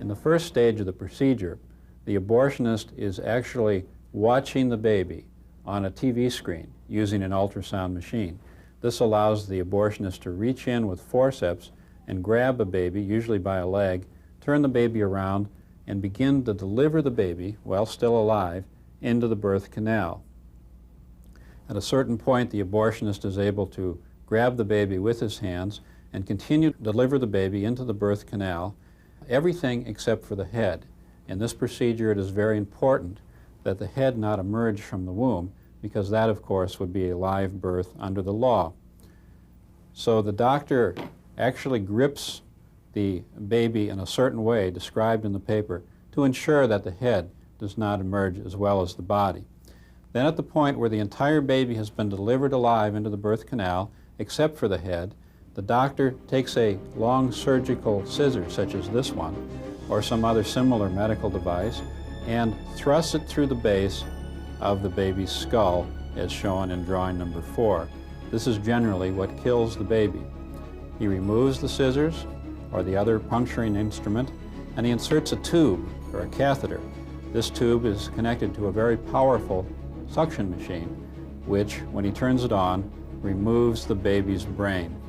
In the first stage of the procedure, the abortionist is actually watching the baby on a TV screen using an ultrasound machine. This allows the abortionist to reach in with forceps and grab a baby, usually by a leg, turn the baby around, and begin to deliver the baby, while still alive, into the birth canal. At a certain point, the abortionist is able to grab the baby with his hands and continue to deliver the baby into the birth canal, everything except for the head. In this procedure, it is very important that the head not emerge from the womb, because that, of course, would be a live birth under the law. So the doctor actually grips the baby in a certain way described in the paper to ensure that the head does not emerge as well as the body. Then at the point where the entire baby has been delivered alive into the birth canal, except for the head, the doctor takes a long surgical scissor, such as this one, or some other similar medical device, and thrusts it through the base of the baby's skull, as shown in drawing number 4. This is generally what kills the baby. He removes the scissors, or the other puncturing instrument, and he inserts a tube, or a catheter. This tube is connected to a very powerful suction machine, which, when he turns it on, removes the baby's brain.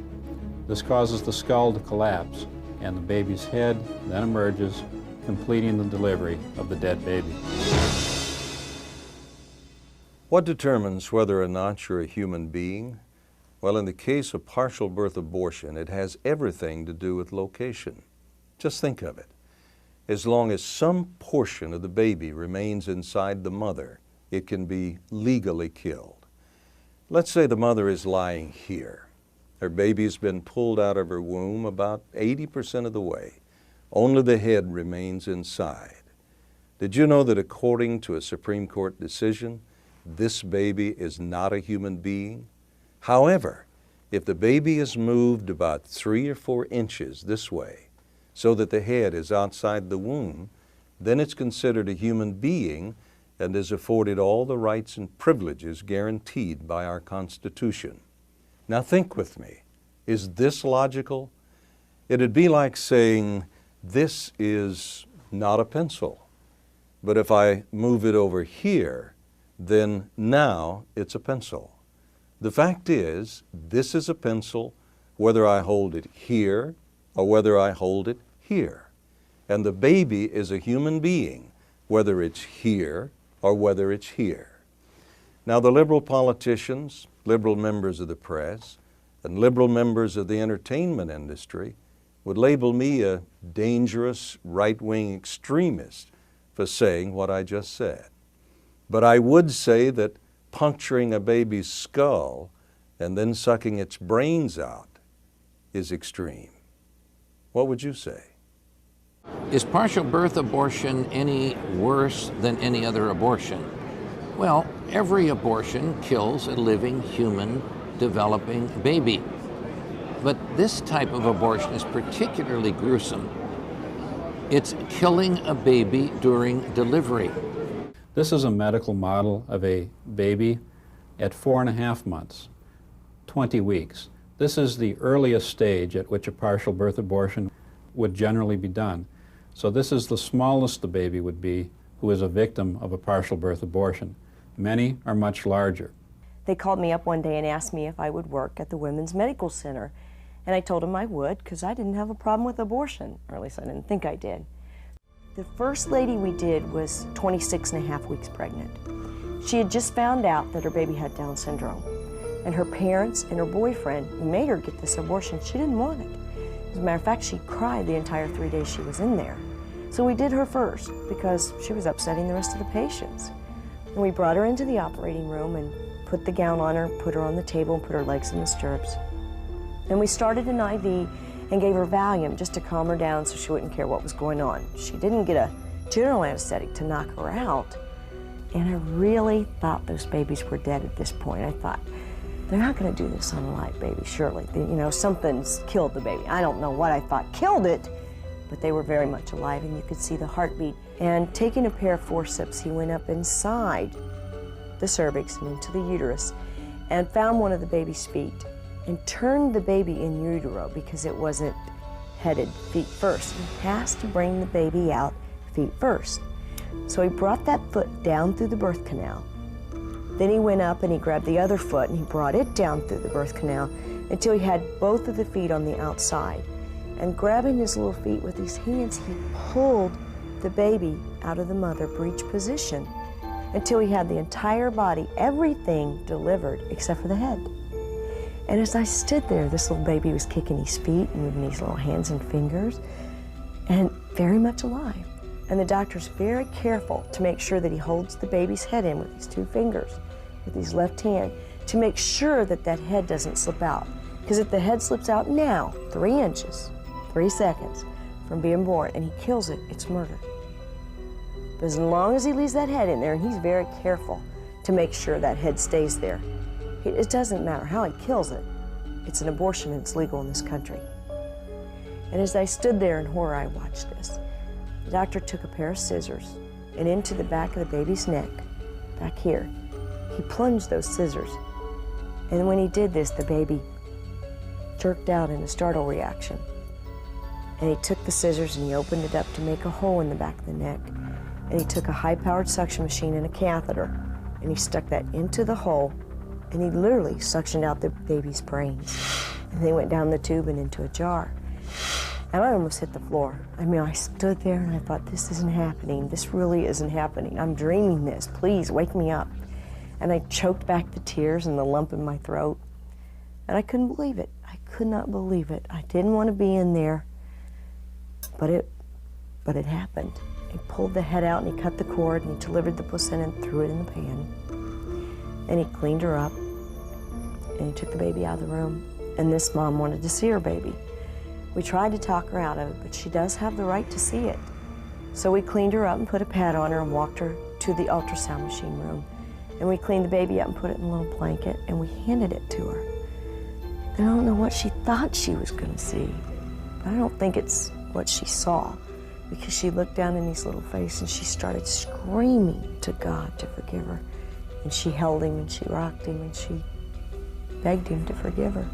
This causes the skull to collapse, and the baby's head then emerges, completing the delivery of the dead baby. What determines whether or not you're a human being? Well, in the case of partial birth abortion, it has everything to do with location. Just think of it. As long as some portion of the baby remains inside the mother, it can be legally killed. Let's say the mother is lying here. Her baby's been pulled out of her womb about 80% of the way. Only the head remains inside. Did you know that according to a Supreme Court decision, this baby is not a human being? However, if the baby is moved about 3 or 4 inches this way, so that the head is outside the womb, then it's considered a human being and is afforded all the rights and privileges guaranteed by our Constitution. Now think with me. Is this logical? It'd be like saying, this is not a pencil, but if I move it over here, then now it's a pencil. The fact is, this is a pencil whether I hold it here or whether I hold it here. And the baby is a human being whether it's here or whether it's here. Now the liberal politicians, liberal members of the press, and liberal members of the entertainment industry would label me a dangerous right-wing extremist for saying what I just said. But I would say that puncturing a baby's skull and then sucking its brains out is extreme. What would you say? Is partial birth abortion any worse than any other abortion? Well, every abortion kills a living, human, developing baby. But this type of abortion is particularly gruesome. It's killing a baby during delivery. This is a medical model of a baby at 4.5 months, 20 weeks. This is the earliest stage at which a partial birth abortion would generally be done. So this is the smallest the baby would be who is a victim of a partial birth abortion. Many are much larger. They called me up one day and asked me if I would work at the Women's Medical Center. And I told them I would, because I didn't have a problem with abortion, or at least I didn't think I did. The first lady we did was 26.5 weeks pregnant. She had just found out that her baby had Down syndrome. And her parents and her boyfriend made her get this abortion. She didn't want it. As a matter of fact, she cried the entire 3 days she was in there. So we did her first, because she was upsetting the rest of the patients. And we brought her into the operating room and put the gown on her, put her on the table, and put her legs in the stirrups. And we started an IV and gave her Valium just to calm her down so she wouldn't care what was going on. She didn't get a general anesthetic to knock her out. And I really thought those babies were dead at this point. I thought, they're not going to do this on a live baby, surely. You know, something's killed the baby. I don't know what I thought killed it, but they were very much alive, and you could see the heartbeat. And taking a pair of forceps, he went up inside the cervix and into the uterus and found one of the baby's feet and turned the baby in utero because it wasn't headed feet first. He has to bring the baby out feet first. So he brought that foot down through the birth canal. Then he went up and he grabbed the other foot and he brought it down through the birth canal until he had both of the feet on the outside. And grabbing his little feet with his hands, he pulled the baby out of the mother breech position until he had the entire body, everything delivered except for the head. And as I stood there, this little baby was kicking his feet, moving his little hands and fingers, and very much alive. And the doctor's very careful to make sure that he holds the baby's head in with his 2 fingers, with his left hand, to make sure that that head doesn't slip out. Because if the head slips out now, 3 inches, 3 seconds from being born, and he kills it, it's murder. But as long as he leaves that head in there, and he's very careful to make sure that head stays there, it doesn't matter how he kills it. It's an abortion and it's legal in this country. And as I stood there in horror, I watched this. The doctor took a pair of scissors and into the back of the baby's neck, back here, he plunged those scissors. And when he did this, the baby jerked out in a startle reaction. And he took the scissors and he opened it up to make a hole in the back of the neck. And he took a high-powered suction machine and a catheter and he stuck that into the hole and he literally suctioned out the baby's brains. And they went down the tube and into a jar. And I almost hit the floor. I mean, I stood there and I thought, this isn't happening. This really isn't happening. I'm dreaming this. Please wake me up. And I choked back the tears and the lump in my throat. And I couldn't believe it. I could not believe it. I didn't want to be in there, but it happened. He pulled the head out and he cut the cord and he delivered the placenta and threw it in the pan. And he cleaned her up and he took the baby out of the room. And this mom wanted to see her baby. We tried to talk her out of it, but she does have the right to see it. So we cleaned her up and put a pad on her and walked her to the ultrasound machine room. And we cleaned the baby up and put it in a little blanket and we handed it to her. And I don't know what she thought she was going to see, but I don't think it's what she saw, because she looked down in his little face and she started screaming to God to forgive her. And she held him and she rocked him and she begged him to forgive her.